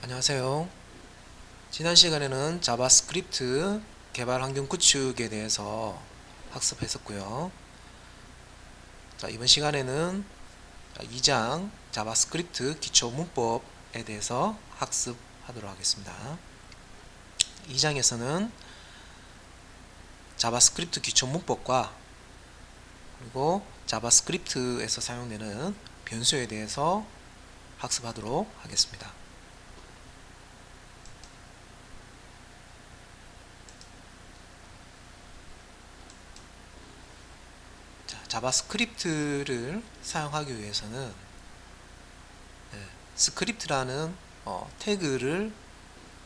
안녕하세요. 지난 시간에는 자바스크립트 개발 환경 구축에 대해서 학습했었고요. 자, 이번 시간에는 2장 자바스크립트 기초 문법에 대해서 학습하도록 하겠습니다. 2장에서는 자바스크립트 기초 문법과 그리고 자바스크립트에서 사용되는 변수에 대해서 학습하도록 하겠습니다. 자바스크립트를 사용하기 위해서는 스크립트라는 태그를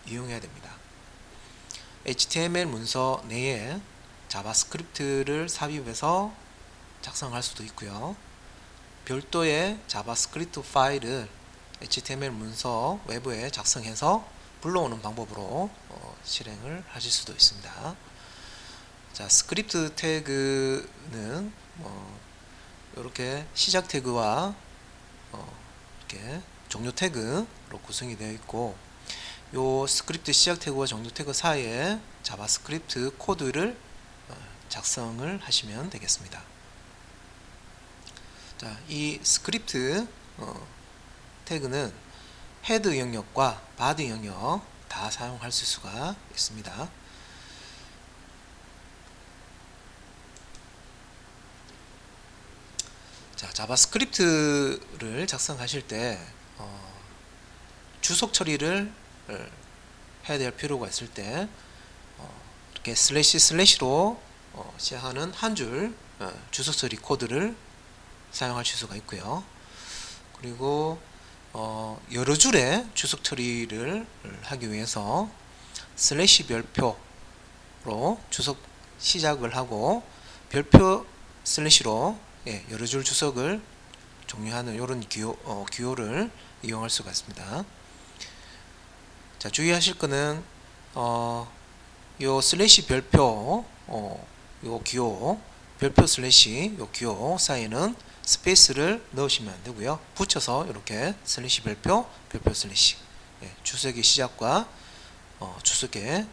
이용해야 됩니다. HTML 문서 내에 자바스크립트를 삽입해서 작성할 수도 있고요. 별도의 자바스크립트 파일을 HTML 문서 외부에 작성해서 불러오는 방법으로 실행을 하실 수도 있습니다. 자, 스크립트 태그는 이렇게 시작 태그와 이렇게 종료 태그로 구성이 되어 있고, 요 스크립트 시작 태그와 종료 태그 사이에 자바스크립트 코드를 작성을 하시면 되겠습니다. 자, 이 스크립트 태그는 헤드 영역과 바디 영역 다 사용할 수가 있습니다. 자, 자바스크립트를 작성하실 때 주석 처리를 해야 될 필요가 있을 때 이렇게 슬래시로 시작하는 한 줄 주석 처리 코드를 사용하실 수가 있고요. 그리고 여러 줄의 주석 처리를 하기 위해서 슬래시 별표로 주석 시작을 하고 별표 슬래시로 여러 줄 주석을 종료하는 이런 기호를 이용할 수가 있습니다. 자, 주의하실 거는 요 슬래시 별표 요 기호 별표 슬래시 요 기호 사이에는 스페이스를 넣으시면 안 되고요. 붙여서 이렇게 슬래시 별표 슬래시 주석의 시작과 주석의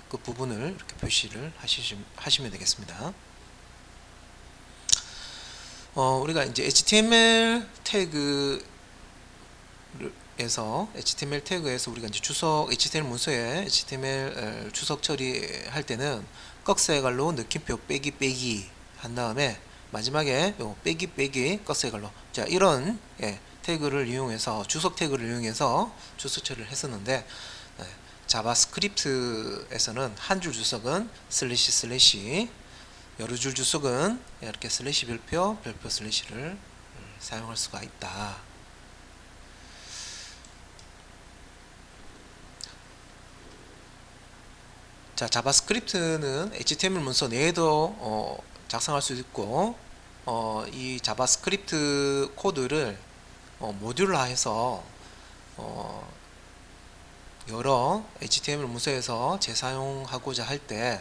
그 부분을 이렇게 표시를 하시면 되겠습니다. 우리가 이제 HTML 태그에서 우리가 이제 HTML 문서에 HTML 주석 처리할 때는 꺽쇠갈로 느낌표 빼기 한 다음에 마지막에 요 빼기 꺽쇠갈로, 자, 이런 태그를 이용해서 주석 태그를 이용해서 주석 처리를 했었는데, 자바스크립트에서는 한 줄 주석은 슬래시 여러 줄 주석은 이렇게 슬래시 별표 슬래시를 사용할 수가 있다. 자, 자바스크립트는 HTML 문서 내에도 작성할 수 있고, 이 자바스크립트 코드를 모듈화해서 여러 HTML 문서에서 재사용하고자 할 때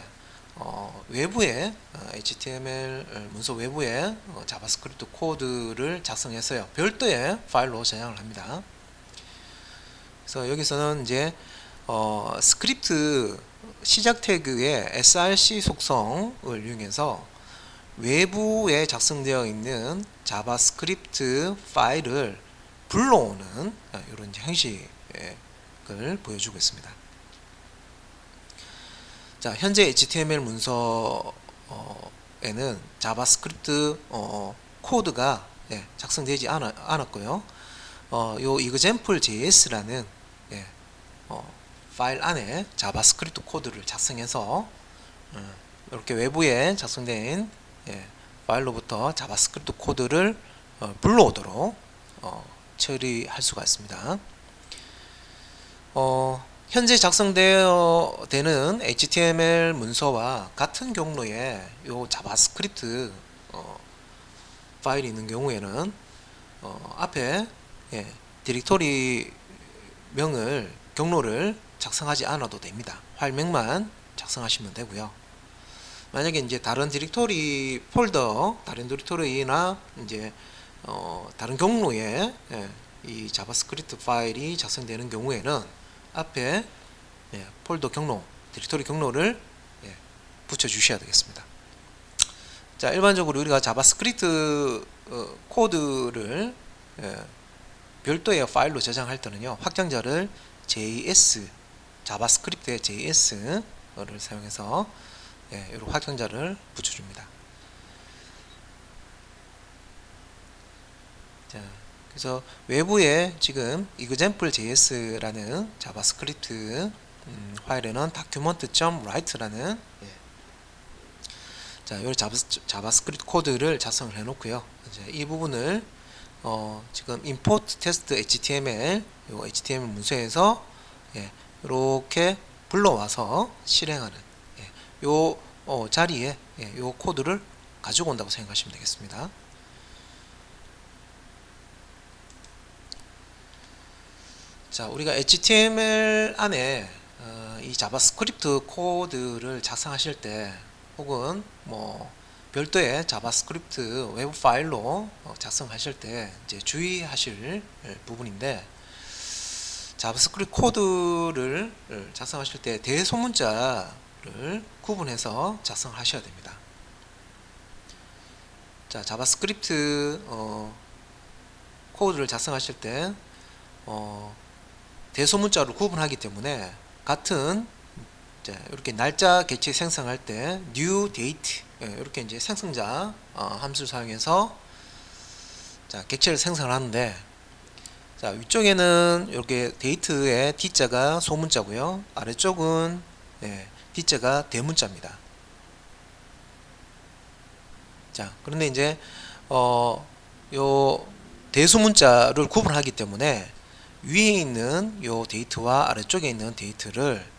외부에 HTML 문서 외부에 자바스크립트 코드를 작성해서요 별도의 파일로 저장을 합니다. 그래서 여기서는 이제 스크립트 시작 태그의 src 속성을 이용해서 외부에 작성되어 있는 자바스크립트 파일을 불러오는 이런 형식을 보여주고 있습니다. 자, 현재 HTML 문서에는 자바스크립트 코드가 작성되지 않았고요. 요 example.js라는 파일 안에 자바스크립트 코드를 작성해서 이렇게 외부에 작성된 파일로부터 자바스크립트 코드를 불러오도록 처리할 수가 있습니다. 현재 작성되는 HTML 문서와 같은 경로에 요 자바스크립트 파일이 있는 경우에는 앞에 디렉토리 경로를 작성하지 않아도 됩니다. 파일명만 작성하시면 되고요. 만약에 이제 다른 디렉토리 다른 디렉토리나 이제 다른 경로에 이 자바스크립트 파일이 작성되는 경우에는 앞에 폴더 경로, 디렉토리 경로를 붙여 주셔야 되겠습니다. 자, 일반적으로 우리가 자바스크립트 코드를 별도의 파일로 저장할 때는요, 확장자를 JS, 자바스크립트의 JS를 사용해서 이런 확장자를 붙여줍니다. 자, 그래서 외부에 지금 example.js라는 자바스크립트 파일에는 document.write라는 자, 이 자바스크립트 코드를 작성을 해놓고요. 이제 이 부분을 지금 import test html 요 HTML 문서에서 이렇게 불러와서 실행하는 요 자리에 요 코드를 가지고 온다고 생각하시면 되겠습니다. 자, 우리가 HTML 안에 이 자바스크립트 코드를 작성하실 때 혹은 뭐 별도의 자바스크립트 외부 파일로 작성하실 때 이제 주의하실 부분인데, 자바스크립트 코드를 작성하실 때 대소문자를 구분해서 작성하셔야 됩니다. 자, 자바스크립트 코드를 작성하실 때 대소문자로 구분하기 때문에 같은 이렇게 날짜 객체 생성할 때 new date 이렇게 이제 생성자 함수를 사용해서 객체를 생성하는데, 자, 위쪽에는 이렇게 데이트의 D자가 소문자고요, 아래쪽은 D자가 대문자입니다. 자, 그런데 이제 요 대소문자를 구분하기 때문에 위에 있는 요 데이트와 아래쪽에 있는 데이트를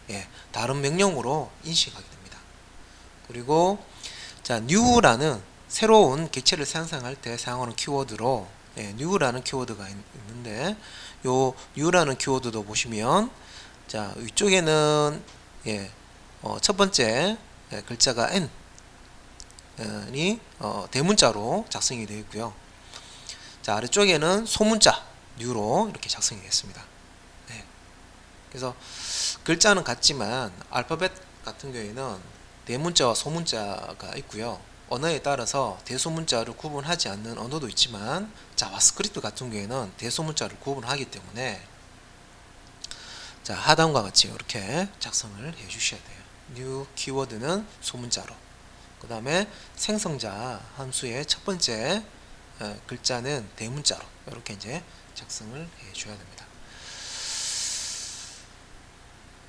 다른 명령으로 인식하게 됩니다. 그리고 자, new라는 새로운 객체를 생성할 때 사용하는 키워드로 new라는 키워드가 있는데, 요 new라는 키워드도 보시면 자, 위쪽에는 첫 번째 글자가 n이 대문자로 작성이 되어 있고요. 자, 아래쪽에는 소문자 new로 이렇게 작성이 됐습니다. 그래서 글자는 같지만 알파벳 같은 경우에는 대문자와 소문자가 있고요. 언어에 따라서 대소문자를 구분하지 않는 언어도 있지만 자바스크립트 같은 경우에는 대소문자를 구분하기 때문에 자, 하단과 같이 이렇게 작성을 해 주셔야 돼요. new 키워드는 소문자로, 그 다음에 생성자 함수의 첫 번째 글자는 대문자로 이렇게 이제 작성을 해 줘야 됩니다.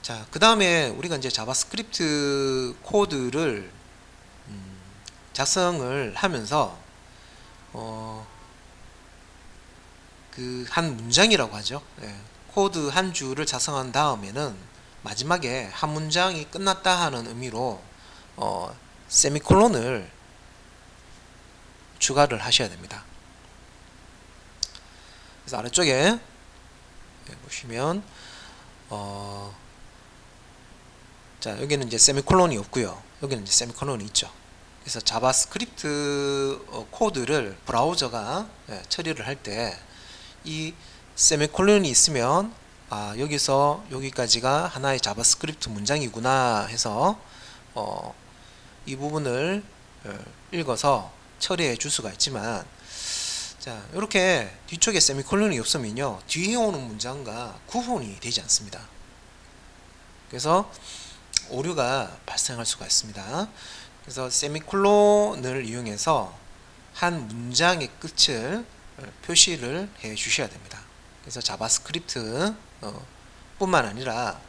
자, 그 다음에 우리가 이제 자바스크립트 코드를 작성을 하면서 그 한 문장이라고 하죠. 코드 한 줄을 작성한 다음에는 마지막에 한 문장이 끝났다 하는 의미로 세미콜론을 추가를 하셔야 됩니다. 그래서 아래쪽에 보시면 자, 여기는 이제 세미콜론이 없고요, 여기는 이제 세미콜론이 있죠. 그래서 자바스크립트 코드를 브라우저가 처리를 할 때 이 세미콜론이 있으면 여기서 여기까지가 하나의 자바스크립트 문장이구나 해서 이 부분을 읽어서 처리해 줄 수가 있지만, 자, 이렇게 뒤쪽에 세미콜론이 없으면요, 뒤에 오는 문장과 구분이 되지 않습니다. 그래서 오류가 발생할 수가 있습니다. 그래서 세미콜론을 이용해서 한 문장의 끝을 표시를 해 주셔야 됩니다. 그래서 자바스크립트 뿐만 아니라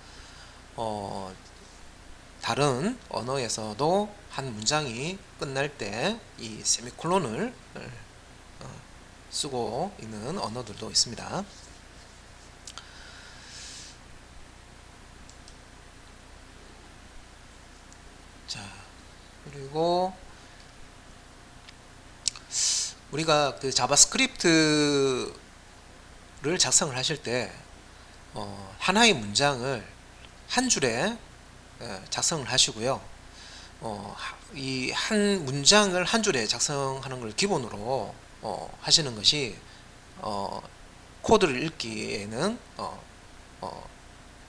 다른 언어에서도 한 문장이 끝날 때 이 세미콜론을 쓰고 있는 언어들도 있습니다. 자, 그리고 우리가 그 자바스크립트를 작성을 하실 때 하나의 문장을 한 줄에 작성을 하시고요. 이 한 문장을 한 줄에 작성하는 걸 기본으로 하시는 것이 코드를 읽기에는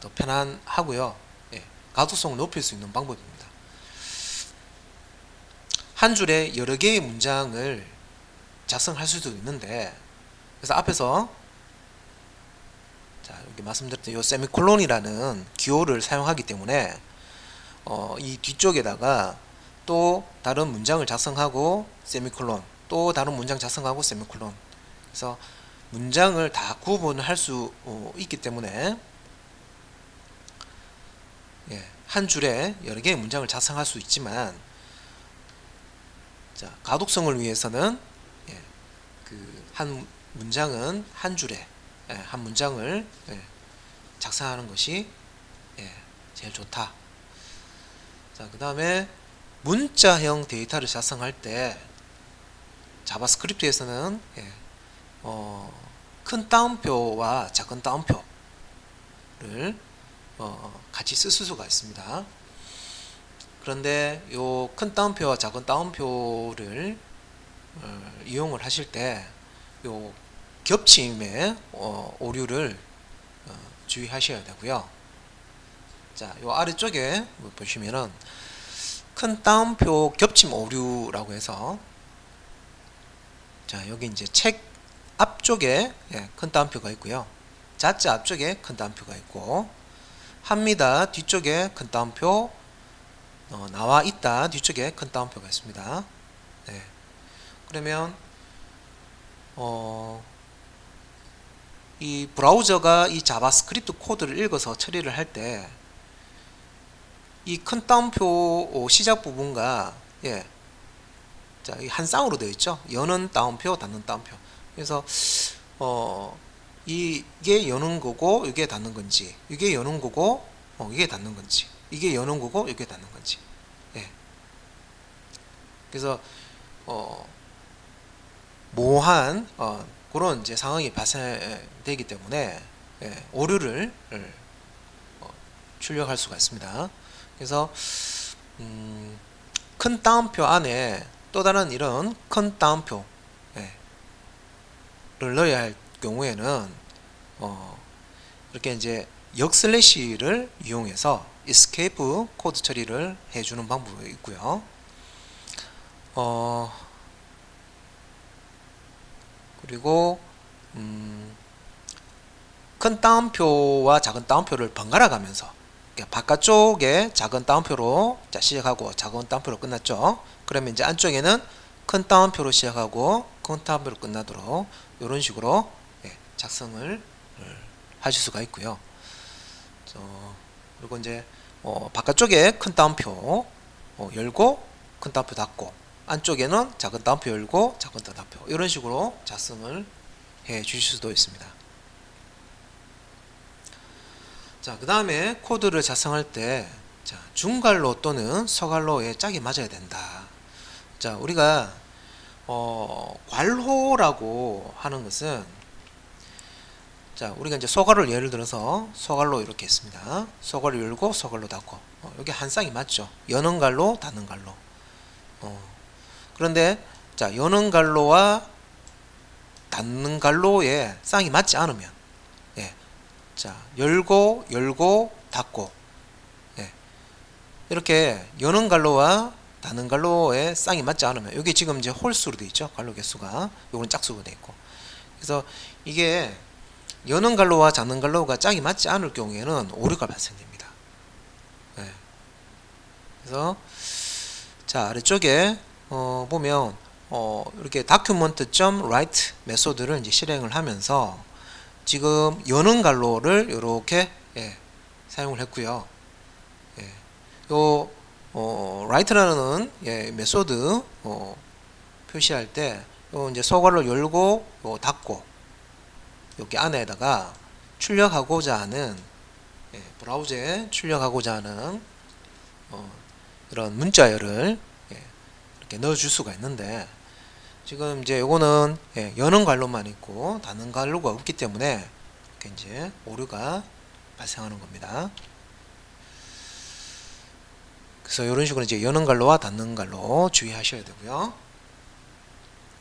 더 편안하고요. 예, 가독성을 높일 수 있는 방법입니다. 한 줄에 여러 개의 문장을 작성할 수도 있는데, 그래서 앞에서 자, 여기 말씀드렸던 이 세미콜론이라는 기호를 사용하기 때문에 이 뒤쪽에다가 또 다른 문장을 작성하고 세미콜론, 또 다른 문장 작성하고 세미콜론, 그래서 문장을 다 구분할 수 있기 때문에 예, 한 줄에 여러 개의 문장을 작성할 수 있지만, 자, 가독성을 위해서는 예, 그 한 문장은 한 줄에 예, 한 문장을 예, 작성하는 것이 예, 제일 좋다. 자, 그 다음에 문자형 데이터를 작성할 때 자바스크립트에서는 예, 큰 따옴표와 작은 따옴표를 같이 쓸 수가 있습니다. 그런데 요 큰 따옴표와 작은 따옴표를 이용을 하실 때 요 겹침의 오류를 주의하셔야 되고요. 자, 요 아래쪽에 보시면은 큰 따옴표 겹침 오류라고 해서, 자, 여기 이제 책 앞쪽에 예, 큰 따옴표가 있고요. 자자 앞쪽에 큰 따옴표가 있고, 합니다 뒤쪽에 큰 따옴표, 나와 있다 뒤쪽에 큰 따옴표가 있습니다. 네. 그러면 이 브라우저가 이 자바스크립트 코드를 읽어서 처리를 할 때 이 큰 따옴표 시작 부분과 예, 자, 한 쌍으로 되어 있죠. 여는 따옴표, 닫는 따옴표. 그래서 이게 여는 거고 이게 닫는 건지, 이게 여는 거고 이게 닫는 건지, 이게 여는 거고 이게 닫는 건지. 예. 그래서 모호한 그런 이제 상황이 발생되기 때문에 예, 오류를 출력할 수가 있습니다. 그래서 큰 따옴표 안에 또 다른 이런 큰 따옴표를 넣어야 할 경우에는 이렇게 이제 역슬래시를 이용해서 escape 코드 처리를 해주는 방법이 있고요. 그리고 큰 따옴표와 작은 따옴표를 번갈아 가면서, 그러니까 바깥쪽에 작은 따옴표로 자, 시작하고 작은 따옴표로 끝났죠. 그러면 이제 안쪽에는 큰 따옴표로 시작하고 큰 따옴표로 끝나도록 이런 식으로 예, 작성을 하실 수가 있고요. 그리고 이제 바깥쪽에 큰 따옴표 열고 큰 따옴표 닫고, 안쪽에는 작은 따옴표 열고 작은 따옴표, 이런 식으로 작성을 해 주실 수도 있습니다. 자, 그 다음에 코드를 작성할 때 자, 중괄로 또는 서괄로에 짝이 맞아야 된다. 자, 우리가 괄호라고 하는 것은, 자, 우리가 이제 소괄호를 예를 들어서 소괄로 이렇게 했습니다. 소괄호 열고 소괄로 닫고, 여기 한 쌍이 맞죠. 여는 갈로 닫는 갈로. 그런데 자, 여는 갈로와 닫는 갈로의 쌍이 맞지 않으면 예, 자, 열고 닫고 예, 이렇게 여는 갈로와 닫는 갈로의 쌍이 맞지 않으면, 여기 지금 이제 홀수로 되어 있죠. 갈로 개수가, 요거는 짝수로 되어 있고, 그래서 이게 여는 갈로와 닫는 갈로가 짝이 맞지 않을 경우에는 오류가 발생됩니다. 예. 그래서 자, 아래쪽에 보면 이렇게 document.write 메소드를 이제 실행을 하면서 지금 여는 갈로를 이렇게 예, 사용을 했고요. 예, 요 write라는 예, 메소드 표시할 때 요 이제 소괄호를 열고 닫고 여기 안에다가 출력하고자 하는 예, 브라우저에 출력하고자 하는 이런 문자열을 예, 이렇게 넣어줄 수가 있는데, 지금 이제 요거는 예, 여는 괄로만 있고 닫는 괄로가 없기 때문에 이렇게 이제 오류가 발생하는 겁니다. 그래서 이런 식으로 이제 여는 괄로와 닫는 괄로 주의하셔야 되고요.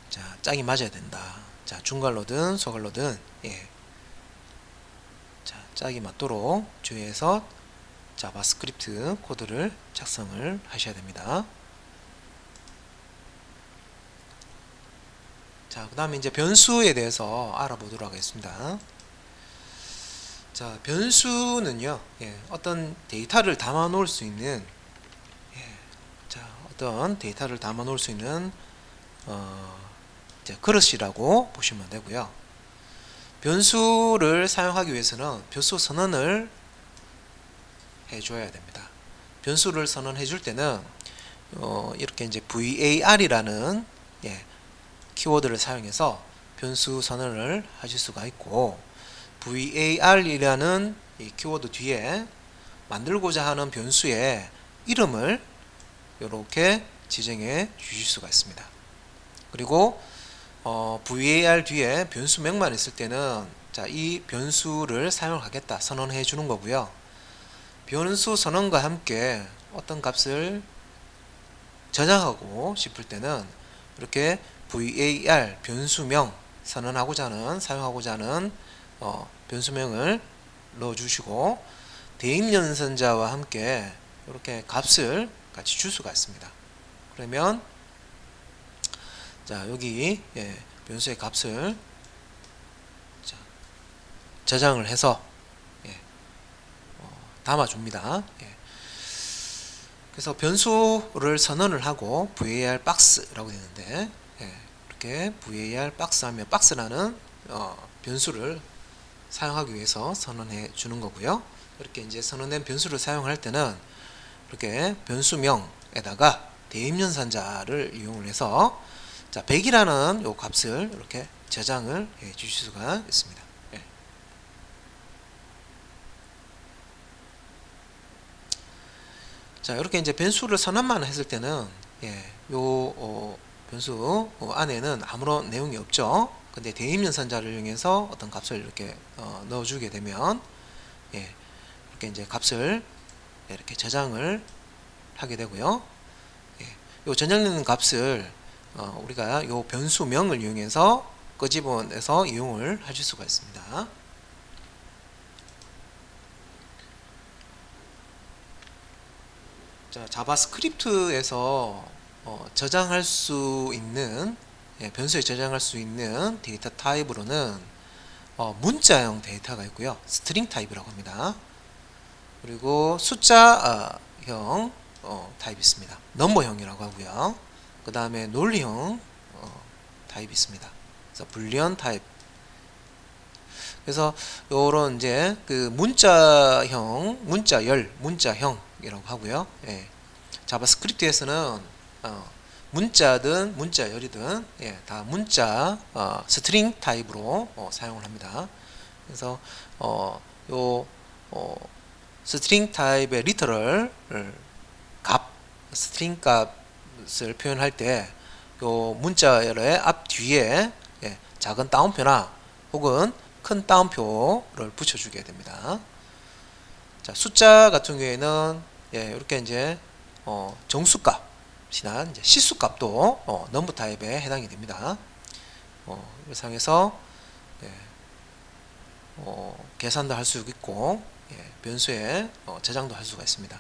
자, 짝이 맞아야 된다. 자, 중괄로든 소괄로든 예. 자, 짝이 맞도록 주의해서 자바스크립트 코드를 작성을 하셔야 됩니다. 자, 그 다음에 이제 변수에 대해서 알아보도록 하겠습니다. 자, 변수는요, 어떤 데이터를 담아 놓을 수 있는, 어떤 데이터를 담아 놓을 수 있는, 이제 그릇이라고 보시면 되고요. 변수를 사용하기 위해서는 변수 선언을 해줘야 됩니다. 변수를 선언해 줄 때는, 이렇게 이제 var이라는, 키워드를 사용해서 변수 선언을 하실 수가 있고, var이라는 이 키워드 뒤에 만들고자 하는 변수의 이름을 이렇게 지정해 주실 수가 있습니다. 그리고 var 뒤에 변수명만 있을 때는 이 변수를 사용하겠다 선언해 주는 거고요. 변수 선언과 함께 어떤 값을 저장하고 싶을 때는 이렇게 var 변수명 선언하고자 하는 사용하고자 하는 변수명을 넣어 주시고 대입연산자와 함께 이렇게 값을 같이 줄 수가 있습니다. 그러면 여기 변수의 값을 저장을 해서 담아줍니다. 그래서 변수를 선언을 하고 var 박스라고 되는데, 이렇게 var 박스 하면 박스라는 변수를 사용하기 위해서 선언해 주는 거고요. 이렇게 이제 선언된 변수를 사용할 때는 이렇게 변수명에다가 대입연산자를 이용을 해서 100이라는 요 값을 이렇게 저장을 해 주실 수가 있습니다. 자, 이렇게 이제 변수를 선언만 했을 때는 변수 안에는 아무런 내용이 없죠. 근데 대입연산자를 이용해서 어떤 값을 이렇게 넣어주게 되면 이렇게 이제 값을 이렇게 저장을 하게 되고요. 요 저장되는 값을 우리가 요 변수명을 이용해서 끄집어내서 이용을 하실 수가 있습니다. 자, 자바스크립트에서 저장할 수 있는 변수에 저장할 수 있는 데이터 타입으로는 문자형 데이터가 있고요. 스트링 타입이라고 합니다. 그리고 숫자형 타입이 있습니다. 넘버형이라고 하고요. 그 다음에 논리형 타입이 있습니다. 그래서 불리언 타입. 그래서 요런 이제 그 문자형, 문자열, 문자형이라고 하고요. 자바스크립트에서는 문자든 문자열이든 다 문자 스트링 타입으로 사용을 합니다. 그래서 요 스트링 타입의 리터럴 값, 스트링 값을 표현할 때 요 문자열의 앞 뒤에 작은 따옴표나 혹은 큰 따옴표를 붙여주게 됩니다. 자, 숫자 같은 경우에는 이렇게 이제 정수값이나 이제 실수값도 넘버 타입에 해당이 됩니다. 이를 사용해서 계산도 할 수 있고 변수에 저장도 할 수가 있습니다.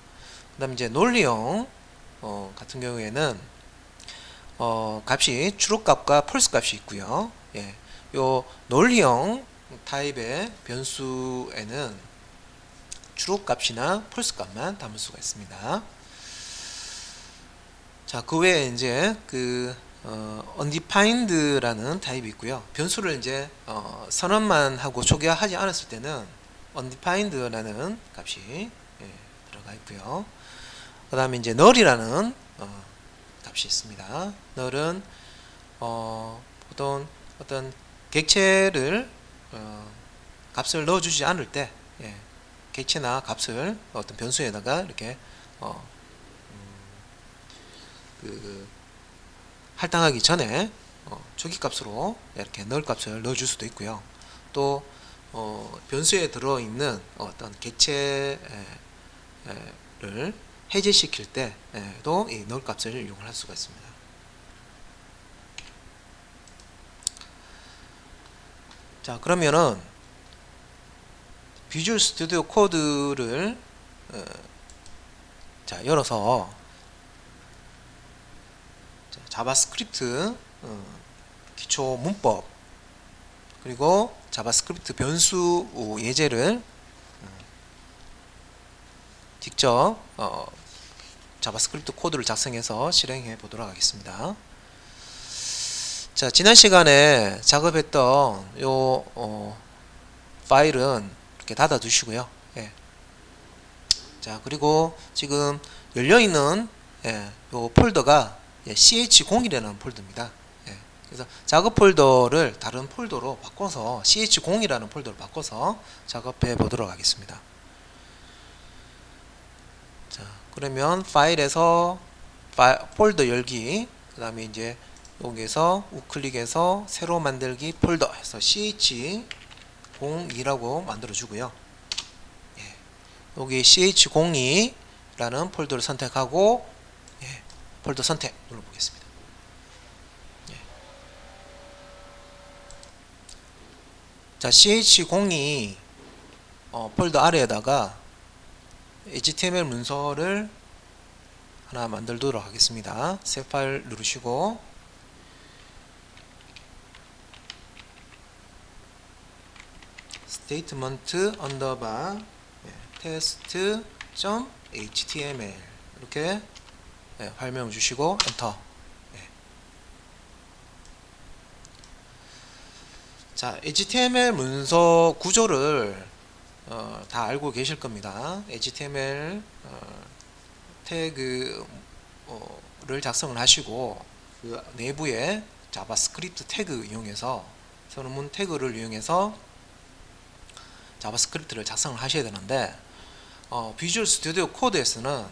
그 다음에 이제 논리형 같은 경우에는 값이 true값과 false값이 있고요. 요 논리형 타입의 변수에는 true값이나 false값만 담을 수가 있습니다. 자, 그 외에 이제 그 undefined라는 타입이 있고요. 변수를 이제 선언만 하고 초기화하지 않았을 때는 undefined라는 값이 들어가 있고요. 그 다음에 이제 null이라는 값이 있습니다. null은 보통 어떤 객체를 값을 넣어주지 않을 때 객체나 값을 어떤 변수에다가 이렇게 할당하기 전에 초기값으로 이렇게 null 값을 넣어줄 수도 있고요. 또 변수에 들어있는 어떤 객체를 해제시킬 때도 이 null 값을 이용을 할 수가 있습니다. 자, 그러면은 비주얼 스튜디오 코드를 자 열어서 자, 자바스크립트 기초 문법 그리고 자바스크립트 변수 예제를 직접 자바스크립트 코드를 작성해서 실행해 보도록 하겠습니다. 자, 지난 시간에 작업했던 요 파일은 이렇게 닫아 두시고요. 예. 자, 그리고 지금 열려 있는 요 폴더가 ch0이라는 폴더입니다. 예. 그래서 작업 폴더를 다른 폴더로 바꿔서 ch0이라는 폴더로 바꿔서 작업해 보도록 하겠습니다. 자, 그러면 파일에서 폴더 열기, 그 다음에 이제 여기에서 우클릭해서 새로 만들기 폴더 해서 ch02라고 만들어 주고요. 예. 여기 ch02라는 폴더를 선택하고 폴더 선택 눌러 보겠습니다. 예. 자, ch02 폴더 아래에다가 HTML 문서를 하나 만들도록 하겠습니다. 새 파일 누르시고 스테이트먼트 언더바 test.html 이렇게 발명 주시고 엔터. 자, HTML 문서 구조를 다 알고 계실 겁니다. HTML 태그를 작성을 하시고 그 내부에 자바스크립트 태그 이용해서 선언문 태그를 이용해서 자바스크립트를 작성을 하셔야 되는데 비주얼 스튜디오 코드에서는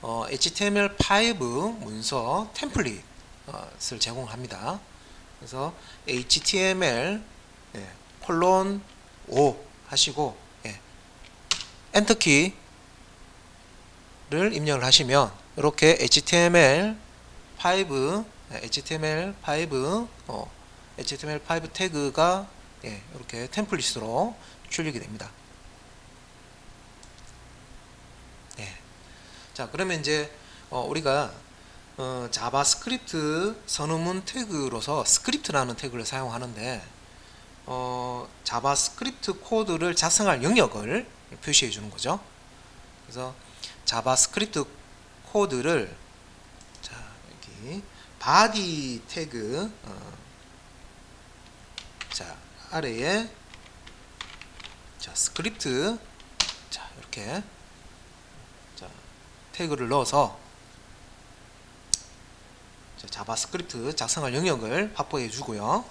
HTML5 문서 템플릿을 제공합니다. 그래서 HTML 콜론 5 하시고 엔터키를 입력을 하시면 이렇게 HTML5 태그가 이렇게 템플릿으로 출력이 됩니다. 자, 그러면 이제 우리가 자바스크립트 선언문 태그로서 스크립트라는 태그를 사용하는데 자바스크립트 코드를 작성할 영역을 표시해 주는 거죠. 그래서 자바스크립트 코드를 자, 여기 body 태그 자, 아래에 자, 스크립트 자, 이렇게 자, 태그를 넣어서 자, 자바스크립트 작성할 영역을 확보해 주고요.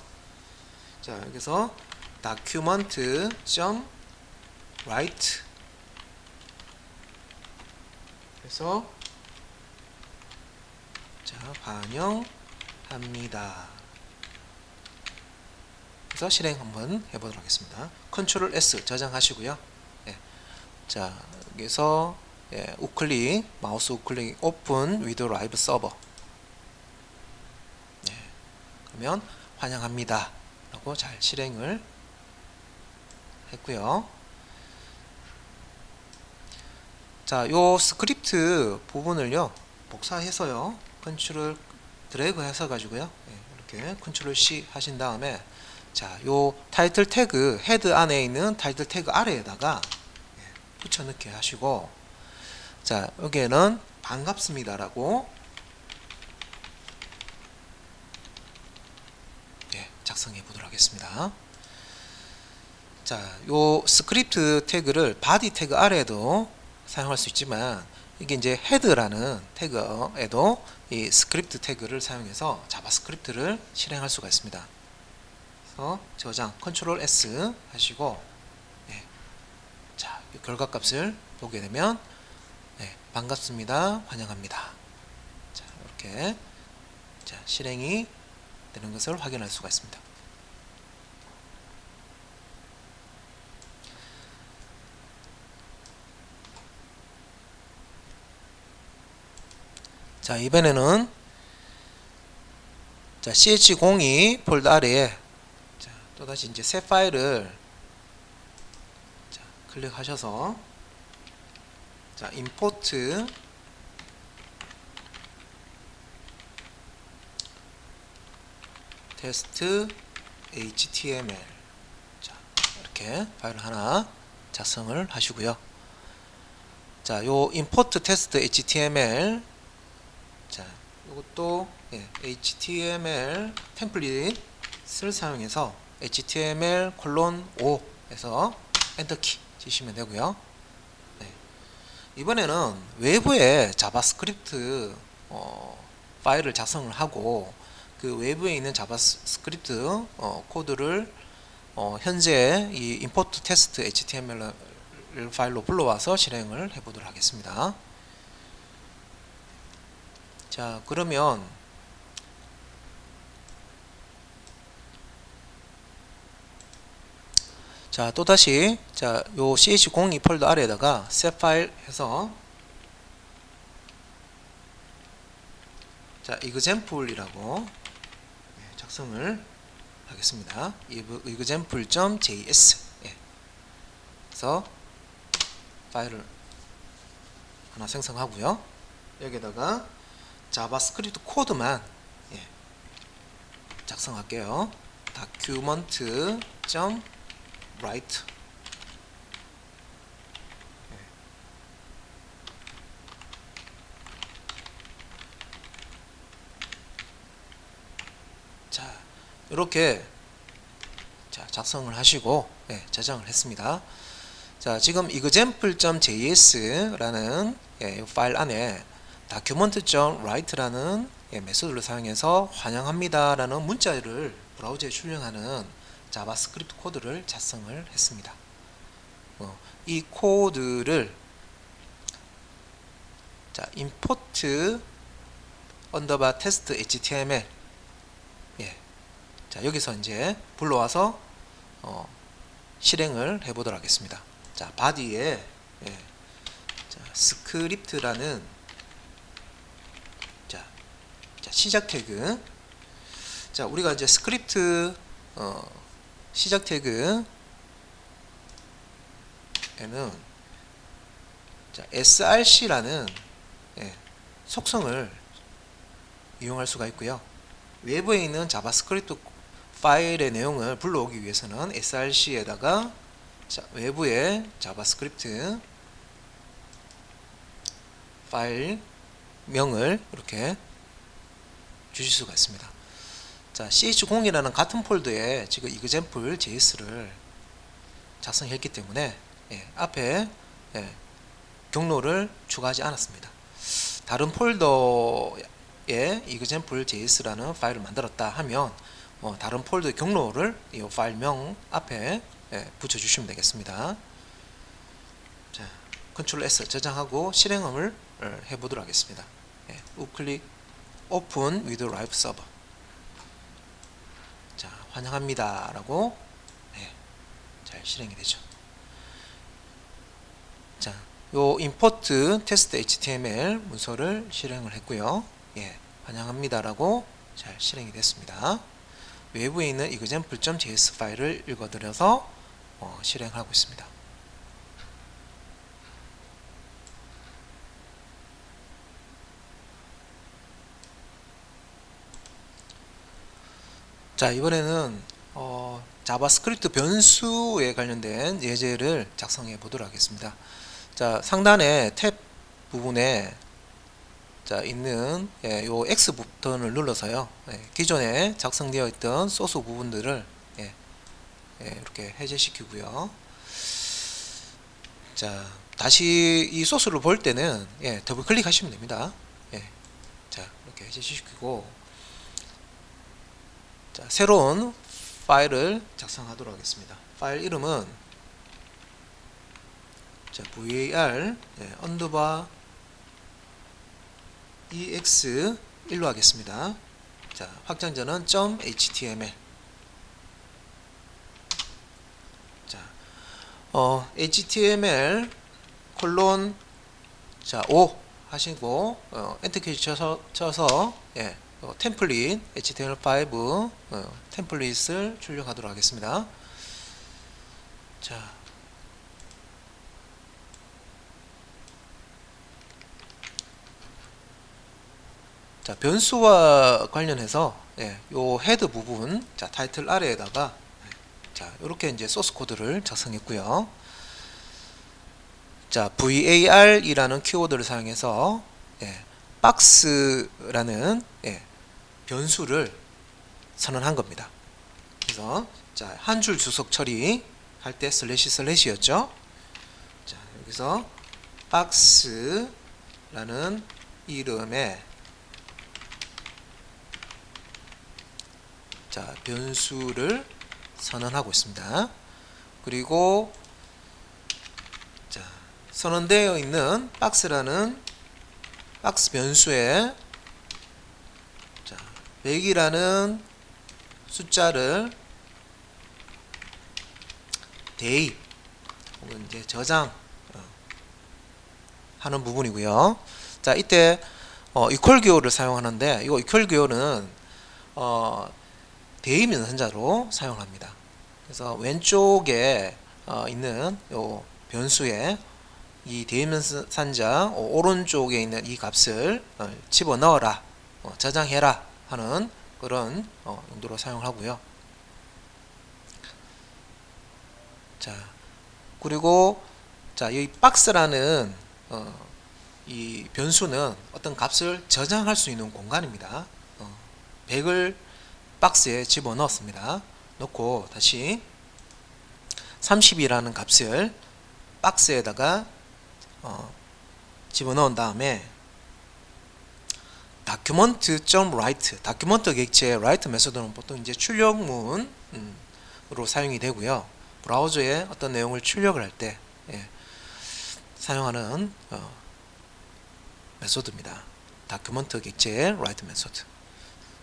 자, 여기서 document.write 그래서 자, 반영합니다. 그래서 실행 한번 해보도록 하겠습니다. 컨트롤 S 저장하시고요. 자, 여기서 우클릭 마우스 우클릭 오픈 위드 라이브 서버 그러면 환영합니다 라고 잘 실행을 했고요. 자, 요 스크립트 부분을요 복사해서요 컨트롤 드래그 해서 가지고요 이렇게 컨트롤 C 하신 다음에 자, 요 타이틀 태그 헤드 안에 있는 타이틀 태그 아래에다가 붙여 넣게 하시고 자, 여기에는 반갑습니다 라고 작성해 보도록 하겠습니다. 자, 요 스크립트 태그를 바디 태그 아래에도 사용할 수 있지만 이게 이제 헤드라는 태그에도 이 스크립트 태그를 사용해서 자바스크립트를 실행할 수가 있습니다. 그래서 저장 컨트롤 S 하시고 자, 결과값을 보게 되면 반갑습니다, 환영합니다. 자, 이렇게 자, 실행이 되는 것을 확인할 수가 있습니다. 자, 이번에는 자, ch02 폴더 아래에 자, 또다시 이제 새 파일을 자, 클릭하셔서 자, 임포트 테스트 HTML 자, 이렇게 파일을 하나 작성을 하시고요. 자, 요 import test HTML 자, 요것도 HTML 템플릿을 사용해서 HTML:5 해서 엔터키 치시면 되고요. 네. 이번에는 외부에 자바스크립트 파일을 작성을 하고 그 외부에 있는 자바스크립트 코드를 현재 이 import test HTML 파일로 불러와서 실행을 해보도록 하겠습니다. 자, 그러면 자, 또다시 자, 요 ch02 폴더 아래에다가 set 파일 해서 자, example이라고 작성을 하겠습니다. example.js 그래서 파일을 하나 생성하고요. 여기에다가 자바스크립트 코드만 작성할게요. document.write 자, 이렇게 자, 작성을 하시고 저장을 했습니다. 자, 지금 example.js라는 파일 안에 document.write라는 메소드를 사용해서 환영합니다 라는 문자를 브라우저에 출력하는 자바스크립트 코드를 작성을 했습니다. 이 코드를 자, import underbar test html 자, 여기서 이제 불러와서 실행을 해보도록 하겠습니다. 자, 바디에 자, 스크립트라는 자, 시작 태그 자, 우리가 이제 스크립트 시작 태그에는 자, src라는 속성을 이용할 수가 있고요. 외부에 있는 자바스크립트 파일의 내용을 불러오기 위해서는 src에다가 자, 외부의 자바스크립트 파일 명을 이렇게 주실 수가 있습니다. 자, ch0이라는 같은 폴더에 지금 example.js를 작성했기 때문에 앞에 경로를 추가하지 않았습니다. 다른 폴더에 example.js라는 파일을 만들었다 하면 다른 폴더의 경로를 이 파일명 앞에 붙여주시면 되겠습니다. 자, Ctrl S 저장하고 실행을 해보도록 하겠습니다. 우클릭 Open with Live Server. 자, 환영합니다 라고 잘 실행이 되죠. 자, 요 import test html 문서를 실행을 했고요. 환영합니다 라고 잘 실행이 됐습니다. 외부에 있는 example.js 파일을 읽어드려서 실행하고 있습니다. 자, 이번에는 자바스크립트 변수에 관련된 예제를 작성해 보도록 하겠습니다. 자, 상단에 탭 부분에 자, 있는 요 X 버튼을 눌러서요. 기존에 작성되어 있던 소스 부분들을 이렇게 해제시키고요. 자, 다시 이 소스를 볼 때는 더블 클릭하시면 됩니다. 자, 이렇게 해제시키고 자, 새로운 파일을 작성하도록 하겠습니다. 파일 이름은 자, var 언더바 ex1로 하겠습니다. 자, 확장자는 .html. 자, html 콜론 자, 5 하시고 엔터키 쳐서 템플릿 html5 템플릿을 출력하도록 하겠습니다. 자, 자, 변수와 관련해서 요 헤드 부분, 자, 타이틀 아래에다가 자, 이렇게 이제 소스 코드를 작성했고요. 자, var이라는 키워드를 사용해서 박스라는 변수를 선언한 겁니다. 그래서 자, 한 줄 주석 처리 할 때 슬래시였죠. 자, 여기서 박스라는 이름의 자, 변수를 선언하고 있습니다. 그리고 자, 선언되어 있는 박스라는 박스 변수에 자, 100이라는 숫자를 대입 혹은 이제 저장 하는 부분이고요. 자, 이때 이퀄 기호를 사용하는데 이거 이퀄 기호는 대입 연산자로 사용합니다. 그래서 왼쪽에 있는 요 변수에 이 대입 연산자 오른쪽에 있는 이 값을 집어넣어라, 저장해라 하는 그런 용도로 사용을 하고요. 자, 그리고 자, 이 박스라는 이 변수는 어떤 값을 저장할 수 있는 공간입니다. 100을 박스에 집어넣었습니다. 넣고 다시 30이라는 값을 박스에다가 집어넣은 다음에 document.write, 다큐먼트 객체의 write 메소드는 보통 이제 출력문으로 사용이 되고요. 브라우저에 어떤 내용을 출력을 할 때 사용하는 메소드입니다. 다큐먼트 객체의 write 메소드.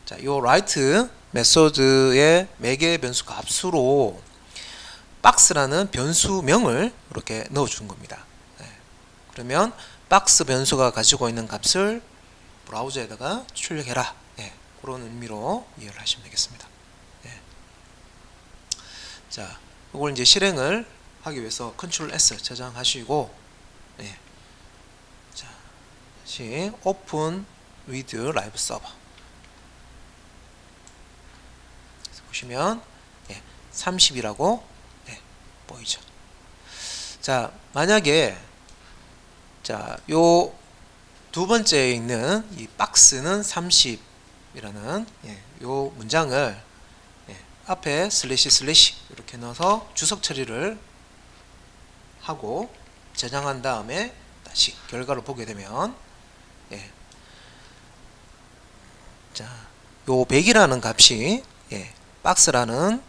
자, 요 write 메소드의 매개 변수 값으로 박스라는 변수명을 이렇게 넣어주는 겁니다. 그러면 박스 변수가 가지고 있는 값을 브라우저에다가 출력해라. 그런 의미로 이해를 하시면 되겠습니다. 자, 이걸 이제 실행을 하기 위해서 Ctrl S 저장하시고, 자, 다시 Open with Live Server. 보시면 30이라고 보이죠. 자, 만약에 자, 요 두 번째에 있는 이 박스는 30이라는 요 문장을 앞에 슬래시 이렇게 넣어서 주석 처리를 하고 저장한 다음에 다시 결과를 보게 되면 자, 요 100이라는 값이 박스라는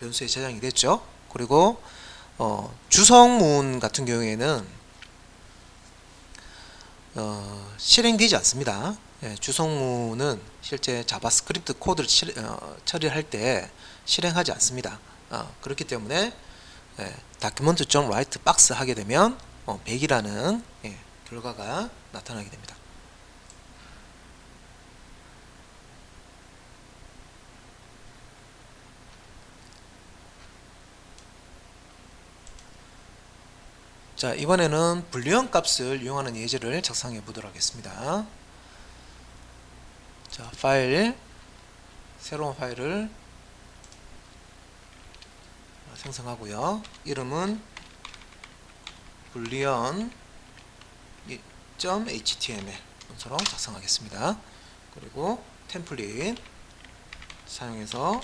변수에 저장이 됐죠. 그리고 주석문 같은 경우에는 실행되지 않습니다. 주석문은 실제 자바스크립트 코드를 처리할 때 실행하지 않습니다. 그렇기 때문에 document.write 박스 하게 되면 100이라는 결과가 나타나게 됩니다. 자, 이번에는 불리언 값을 이용하는 예제를 작성해 보도록 하겠습니다. 자, 파일, 새로운 파일을 생성하고요. 이름은 boolean.html 문서로 작성하겠습니다. 그리고 템플릿 사용해서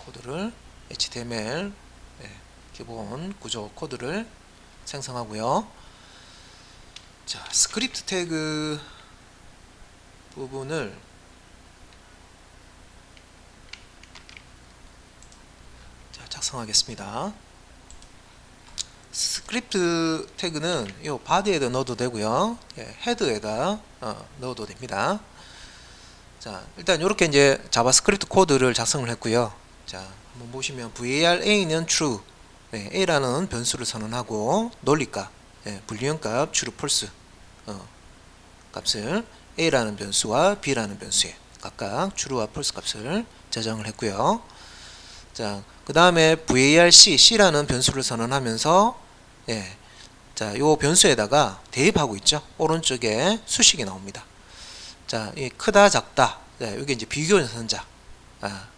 코드를 HTML 기본 구조 코드를 생성하고요. 자, 스크립트 태그 부분을 자, 작성하겠습니다. 스크립트 태그는 이 바디에다 넣어도 되고요. 헤드에다 넣어도 됩니다. 자, 일단 이렇게 이제 자바스크립트 코드를 작성을 했고요. 자, 한번 보시면 varA는 true, a라는 변수를 선언하고 논리값, 불리언 값 true false 값을 a라는 변수와 b라는 변수에 각각 true와 false 값을 저장을 했고요. 자, 그 다음에 varc,c라는 변수를 선언하면서 자, 요 변수에다가 대입하고 있죠. 오른쪽에 수식이 나옵니다. 자, 이 크다 작다. 네, 이게 이제 비교 연산자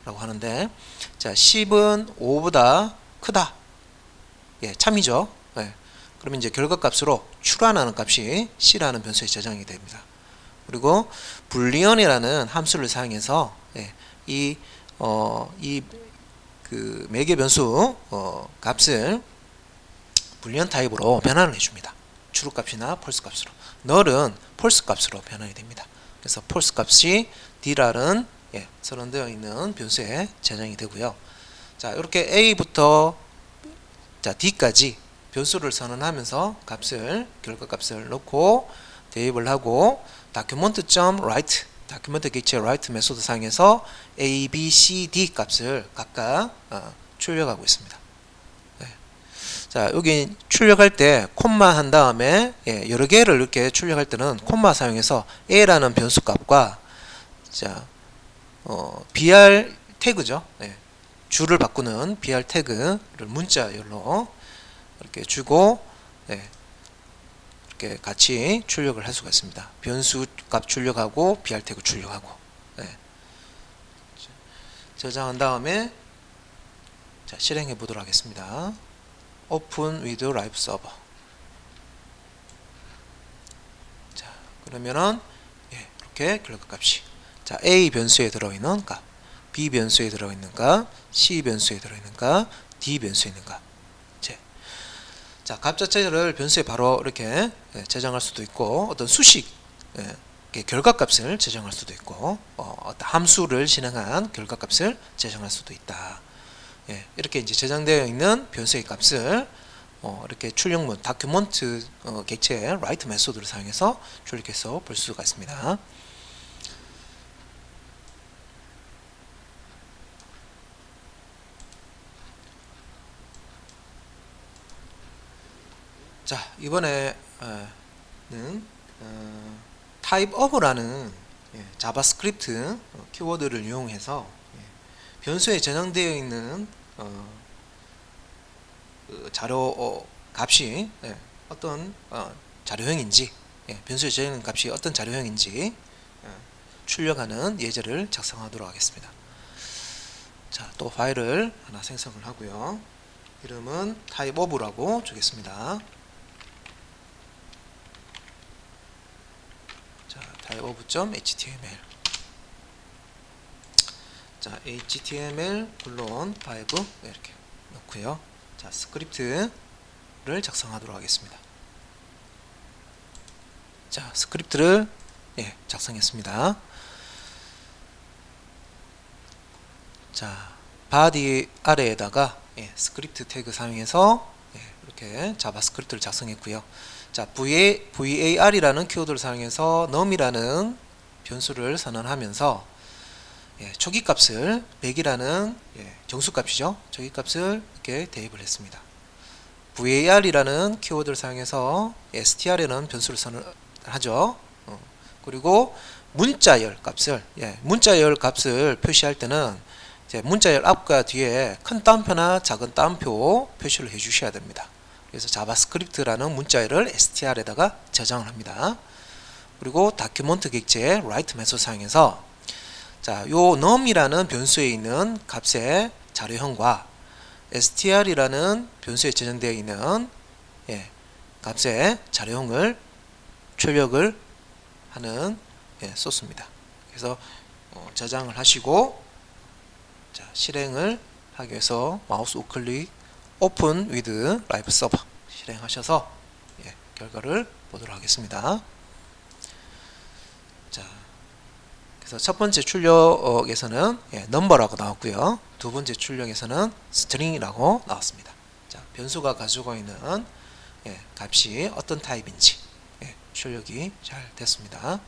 라고 하는데, 자 10은 5보다 크다. 예, 참이죠. 예. 그러면 이제 결과값으로 출하하는 값이 C라는 변수에 저장이 됩니다. 그리고 불리언이라는 함수를 사용해서 예, 이 매개 변수 값을 불리언 타입으로 변환을 해줍니다. true 값이나 false 값으로. null은 false 값으로 변환이 됩니다. 그래서 false 값이 dr은 예, 선언되어 있는 변수에 저장이 되고요. 자, 이렇게 a부터 자 d까지 변수를 선언하면서 값을 결과값을 넣고 대입을 하고 document.write 다큐멘트 객체 write 메소드 사용해서 a, b, c, d 값을 각각 출력하고 있습니다. 네. 자, 여기 출력할 때 콤마 한 다음에 예, 여러 개를 이렇게 출력할 때는 콤마 사용해서 a라는 변수 값과 자 br 태그죠. 예, 줄을 바꾸는 br 태그를 문자열로 이렇게 주고 예, 이렇게 같이 출력을 할 수가 있습니다. 변수 값 출력하고 br 태그 출력하고 예. 저장한 다음에 자, 실행해 보도록 하겠습니다. Open with Live Server. 자, 그러면은 예, 이렇게 결과값이 자 A 변수에 들어있는 값, B 변수에 들어있는 값, C 변수에 들어있는 값, D 변수에 있는 값. 자, 값 자체를 변수에 바로 이렇게 저장할 수도 있고 어떤 수식 결과값을 저장할 수도 있고 어떤 함수를 실행한 결과값을 저장할 수도 있다. 예, 이렇게 이제 저장되어 있는 변수의 값을 이렇게 출력문 다큐먼트 객체 write 메소드를 사용해서 출력해서 볼 수가 있습니다. 자, 이번에는 type of라는 자바스크립트 키워드를 이용해서 변수에 저장되어 있는 자료 값이 어떤 자료형인지 변수에 저장되는 값이 어떤 자료형인지 출력하는 예제를 작성하도록 하겠습니다. 자, 또 파일을 하나 생성을 하고요. 이름은 type of라고 주겠습니다. 자, typeof.html. 자, html 물론 5 이렇게 넣고요. 자, 스크립트를 작성하도록 하겠습니다. 자, 스크립트를 작성했습니다. 자, body 아래에다가 스크립트 태그 사용해서 이렇게 자바스크립트를 작성했고요. 자, var이라는 키워드를 사용해서 num이라는 변수를 선언하면서 초기값을 100이라는 정수값이죠. 초기값을 이렇게 대입을 했습니다. var이라는 키워드를 사용해서 str이라는 변수를 선언하죠. 그리고 문자열 값을 문자열 값을 표시할 때는 문자열 앞과 뒤에 큰 따옴표나 작은 따옴표 표시를 해 주셔야 됩니다. 그래서 자바스크립트라는 문자열을 str에다가 저장을 합니다. 그리고 다큐먼트 객체 write 메소드 사용해서 자, 요 num이라는 변수에 있는 값의 자료형과 str이라는 변수에 저장되어 있는 값의 자료형을 출력을 하는 소스입니다. 그래서 저장을 하시고 자, 실행을 하기 위해서 마우스 우클릭 Open with Live Server 실행하셔서 결과를 보도록 하겠습니다. 자, 그래서 첫 번째 출력에서는 number라고 나왔고요. 두 번째 출력에서는 string이라고 나왔습니다. 자, 변수가 가지고 있는 값이 어떤 타입인지 출력이 잘 됐습니다.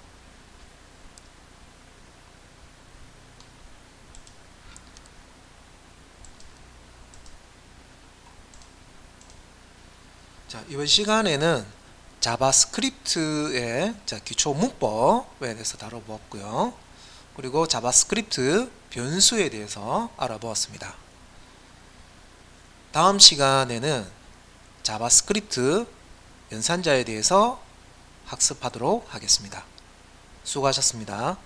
자, 이번 시간에는 자바스크립트의 기초 문법에 대해서 다뤄보았고요. 그리고 자바스크립트 변수에 대해서 알아보았습니다. 다음 시간에는 자바스크립트 연산자에 대해서 학습하도록 하겠습니다. 수고하셨습니다.